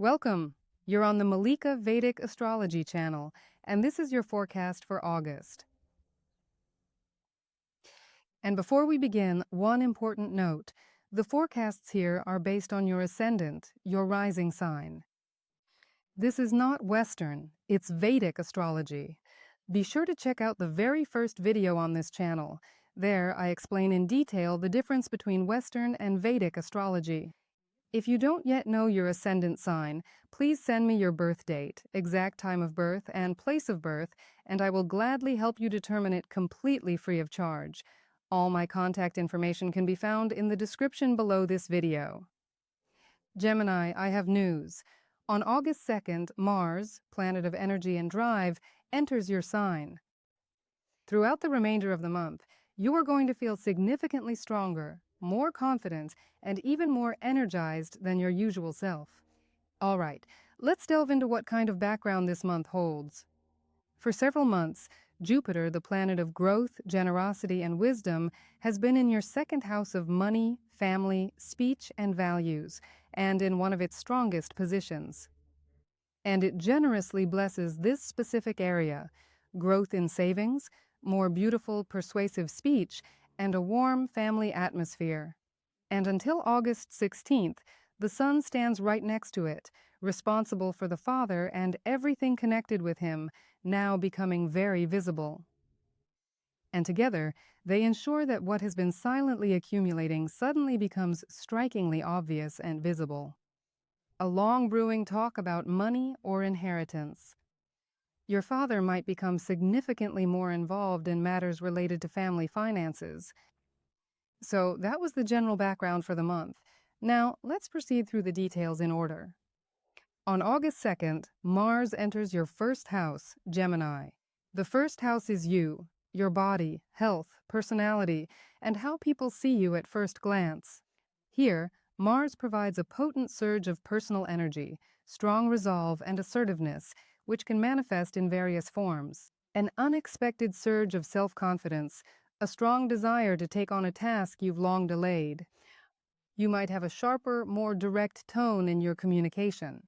Welcome! You're on the Malika.Vedic Astrology channel, and this is your forecast for August. And before we begin, one important note. The forecasts here are based on your ascendant, your rising sign. This is not Western, it's Vedic astrology. Be sure to check out the very first video on this channel. There, I explain in detail the difference between Western and Vedic astrology. If you don't yet know your ascendant sign, please send me your birth date, exact time of birth, and place of birth, and I will gladly help you determine it completely free of charge. All my contact information can be found in the description below this video. Gemini, I have news. On August 2nd, Mars, planet of energy and drive, enters your sign. Throughout the remainder of the month, you are going to feel significantly stronger, more confident, and even more energized than your usual self. All right, let's delve into what kind of background this month holds. For several months, Jupiter, the planet of growth, generosity, and wisdom, has been in your second house of money, family, speech, and values, and in one of its strongest positions. And it generously blesses this specific area: growth in savings, more beautiful, persuasive speech, and a warm family atmosphere. And until August 16th, the Sun stands right next to it, responsible for the Father and everything connected with him, now becoming very visible. And together, they ensure that what has been silently accumulating suddenly becomes strikingly obvious and visible. A long brewing talk about money or inheritance. Your father might become significantly more involved in matters related to family finances. So that was the general background for the month. Now, let's proceed through the details in order. On August 2nd, Mars enters your first house, Gemini. The first house is you, your body, health, personality, and how people see you at first glance. Here, Mars provides a potent surge of personal energy, strong resolve, and assertiveness, which can manifest in various forms. An unexpected surge of self-confidence, a strong desire to take on a task you've long delayed. You might have a sharper, more direct tone in your communication.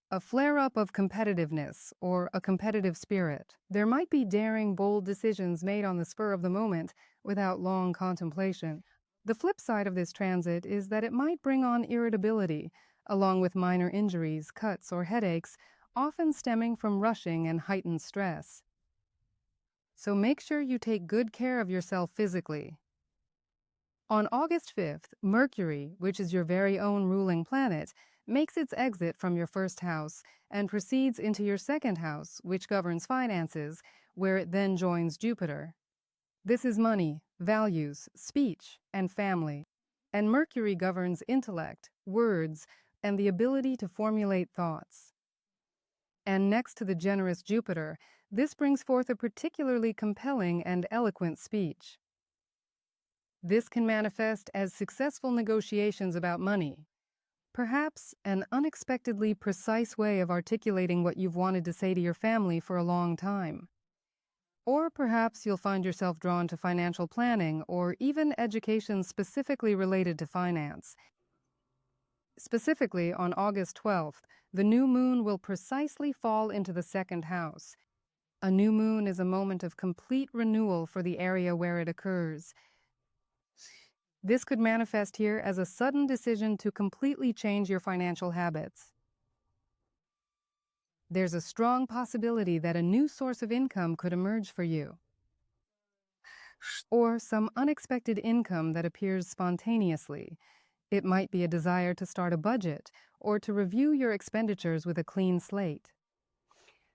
A flare-up of competitiveness or a competitive spirit. There might be daring, bold decisions made on the spur of the moment without long contemplation. The flip side of this transit is that it might bring on irritability, along with minor injuries, cuts, or headaches, often stemming from rushing and heightened stress. So make sure you take good care of yourself physically. On August 5th, Mercury, which is your very own ruling planet, makes its exit from your first house and proceeds into your second house, which governs finances, where it then joins Jupiter. This is money, values, speech, and family. And Mercury governs intellect, words, and the ability to formulate thoughts. And next to the generous Jupiter, this brings forth a particularly compelling and eloquent speech. This can manifest as successful negotiations about money, perhaps an unexpectedly precise way of articulating what you've wanted to say to your family for a long time. Or perhaps you'll find yourself drawn to financial planning or even education specifically related to finance. Specifically, on August 12th, the new moon will precisely fall into the second house. A new moon is a moment of complete renewal for the area where it occurs. This could manifest here as a sudden decision to completely change your financial habits. There's a strong possibility that a new source of income could emerge for you, or some unexpected income that appears spontaneously. It might be a desire to start a budget or to review your expenditures with a clean slate.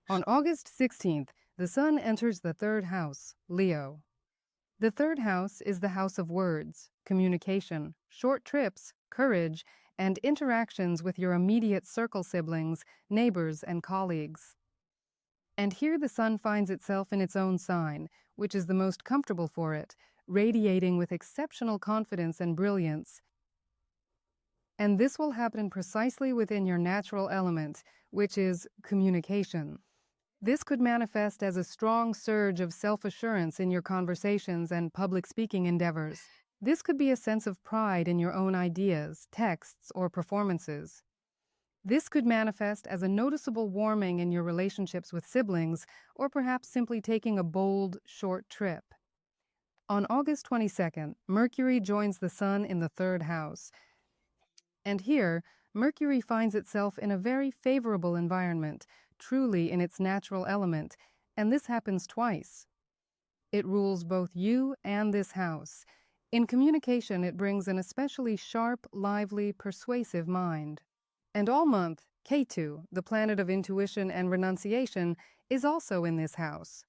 On August 16th, the Sun enters the third house, Leo. The third house is the house of words, communication, short trips, courage, and interactions with your immediate circle siblings, neighbors, and colleagues. And here the Sun finds itself in its own sign, which is the most comfortable for it, radiating with exceptional confidence and brilliance. And this will happen precisely within your natural element, which is communication. This could manifest as a strong surge of self-assurance in your conversations and public speaking endeavors. This could be a sense of pride in your own ideas, texts, or performances. This could manifest as a noticeable warming in your relationships with siblings, or perhaps simply taking a bold, short trip. On August 22nd, Mercury joins the Sun in the third house. And here, Mercury finds itself in a very favorable environment, truly in its natural element, and this happens twice. It rules both you and this house. In communication, it brings an especially sharp, lively, persuasive mind. And all month, Ketu, the planet of intuition and renunciation, is also in this house.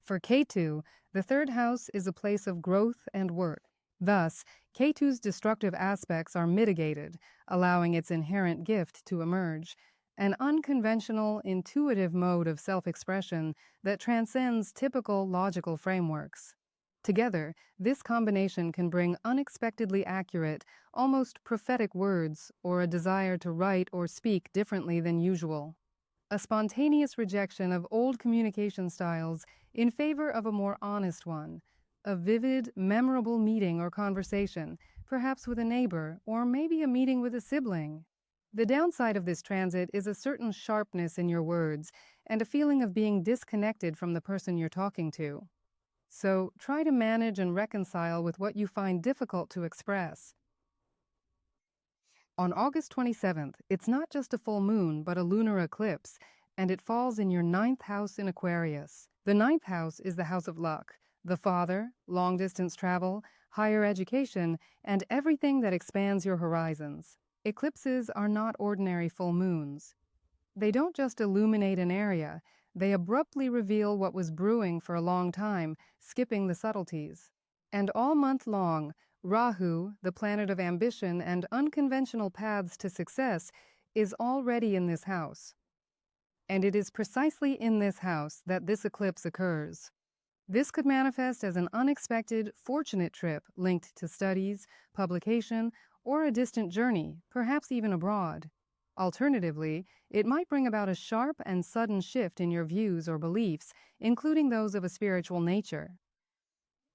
For Ketu, the third house is a place of growth and work. Thus, Ketu's destructive aspects are mitigated, allowing its inherent gift to emerge, an unconventional, intuitive mode of self-expression that transcends typical logical frameworks. Together, this combination can bring unexpectedly accurate, almost prophetic words, or a desire to write or speak differently than usual. A spontaneous rejection of old communication styles in favor of a more honest one. A vivid, memorable meeting or conversation, perhaps with a neighbor, or maybe a meeting with a sibling. The downside of this transit is a certain sharpness in your words and a feeling of being disconnected from the person you're talking to. So try to manage and reconcile with what you find difficult to express. On August 27th, it's not just a full moon, but a lunar eclipse, and it falls in your 9th house in Aquarius. The 9th house is the house of luck, the father, long-distance travel, higher education, and everything that expands your horizons. Eclipses are not ordinary full moons. They don't just illuminate an area, they abruptly reveal what was brewing for a long time, skipping the subtleties. And all month long, Rahu, the planet of ambition and unconventional paths to success, is already in this house. And it is precisely in this house that this eclipse occurs. This could manifest as an unexpected, fortunate trip linked to studies, publication, or a distant journey, perhaps even abroad. Alternatively, it might bring about a sharp and sudden shift in your views or beliefs, including those of a spiritual nature.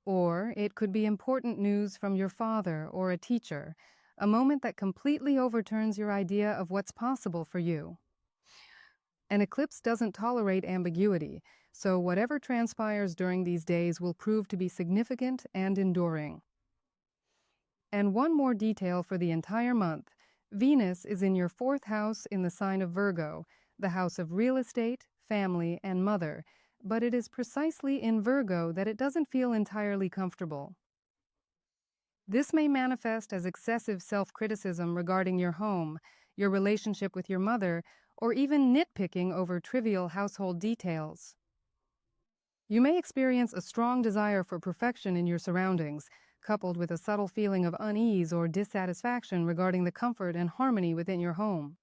Or it could be important news from your father or a teacher, a moment that completely overturns your idea of what's possible for you. An eclipse doesn't tolerate ambiguity, so whatever transpires during these days will prove to be significant and enduring. And one more detail for the entire month. Venus is in your 4th house in the sign of Virgo, the house of real estate, family, and mother, but it is precisely in Virgo that it doesn't feel entirely comfortable. This may manifest as excessive self-criticism regarding your home, your relationship with your mother, or even nitpicking over trivial household details. You may experience a strong desire for perfection in your surroundings, coupled with a subtle feeling of unease or dissatisfaction regarding the comfort and harmony within your home.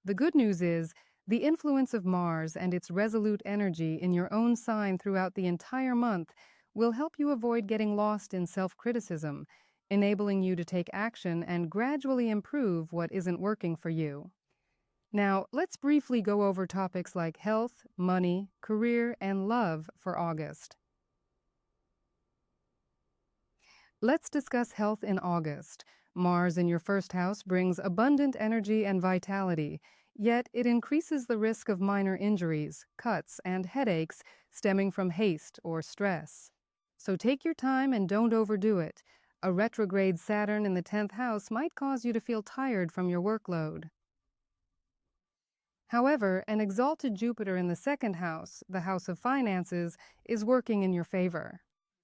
The good news is, the influence of Mars and its resolute energy in your own sign throughout the entire month will help you avoid getting lost in self-criticism, enabling you to take action and gradually improve what isn't working for you. Now, let's briefly go over topics like health, money, career, and love for August. Let's discuss health in August. Mars in your 1st house brings abundant energy and vitality, yet it increases the risk of minor injuries, cuts, and headaches stemming from haste or stress. So take your time and don't overdo it. A retrograde Saturn in the 10th house might cause you to feel tired from your workload. However, an exalted Jupiter in the 2nd house, the house of finances, is working in your favor.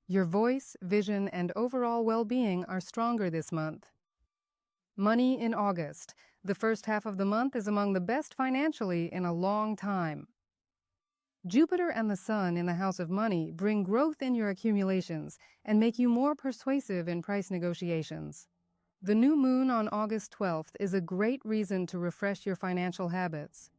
Your voice, vision, and overall well-being are stronger this month. Money in August. The first half of the month is among the best financially in a long time. Jupiter and the Sun in the house of money bring growth in your accumulations and make you more persuasive in price negotiations. The new moon on August 12th is a great reason to refresh your financial habits.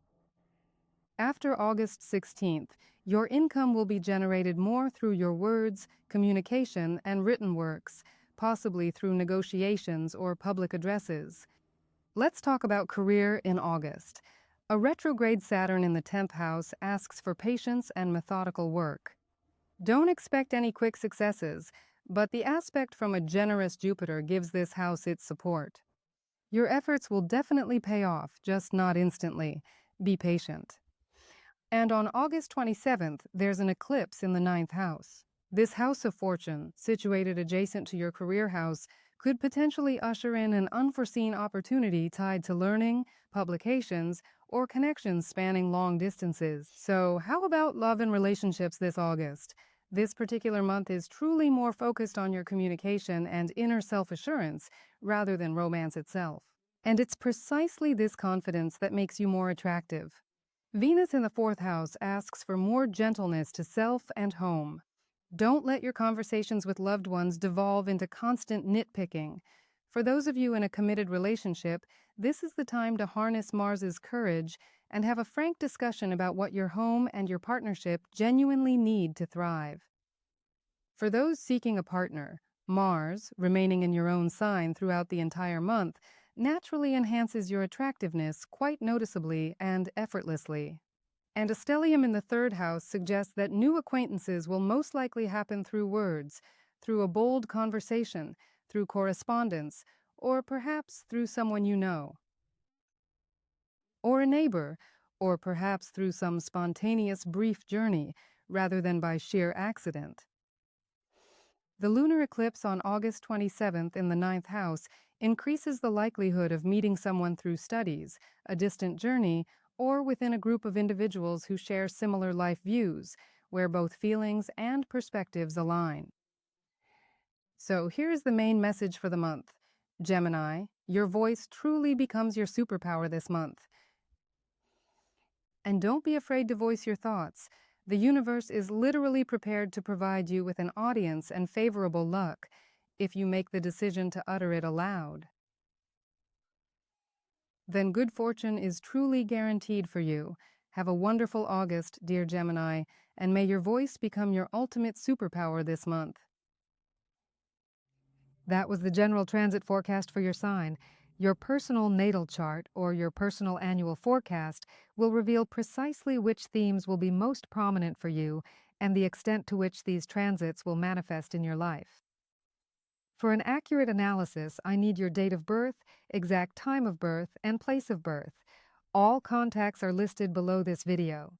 After August 16th, your income will be generated more through your words, communication, and written works, possibly through negotiations or public addresses. Let's talk about career in August. A retrograde Saturn in the 10th house asks for patience and methodical work. Don't expect any quick successes, but the aspect from a generous Jupiter gives this house its support. Your efforts will definitely pay off, just not instantly. Be patient. And on August 27th, there's an eclipse in the ninth house. This house of fortune, situated adjacent to your career house, could potentially usher in an unforeseen opportunity tied to learning, publications, or connections spanning long distances. So, how about love and relationships this August? This particular month is truly more focused on your communication and inner self-assurance rather than romance itself. And it's precisely this confidence that makes you more attractive. Venus in the fourth house asks for more gentleness to self and home. Don't let your conversations with loved ones devolve into constant nitpicking. For those of you in a committed relationship, this is the time to harness Mars's courage and have a frank discussion about what your home and your partnership genuinely need to thrive. For those seeking a partner, Mars, remaining in your own sign throughout the entire month, naturally enhances your attractiveness quite noticeably and effortlessly. And a stellium in the third house suggests that new acquaintances will most likely happen through words, through a bold conversation, through correspondence, or perhaps through someone you know. Or a neighbor, or perhaps through some spontaneous brief journey, rather than by sheer accident. The lunar eclipse on August 27th in the ninth house increases the likelihood of meeting someone through studies, a distant journey, or within a group of individuals who share similar life views, where both feelings and perspectives align. So here's the main message for the month. Gemini, your voice truly becomes your superpower this month. And don't be afraid to voice your thoughts. The universe is literally prepared to provide you with an audience and favorable luck if you make the decision to utter it aloud. Then good fortune is truly guaranteed for you. Have a wonderful August, dear Gemini, and may your voice become your ultimate superpower this month. That was the general transit forecast for your sign. Your personal natal chart, or your personal annual forecast, will reveal precisely which themes will be most prominent for you and the extent to which these transits will manifest in your life. For an accurate analysis, I need your date of birth, exact time of birth, and place of birth. All contacts are listed below this video.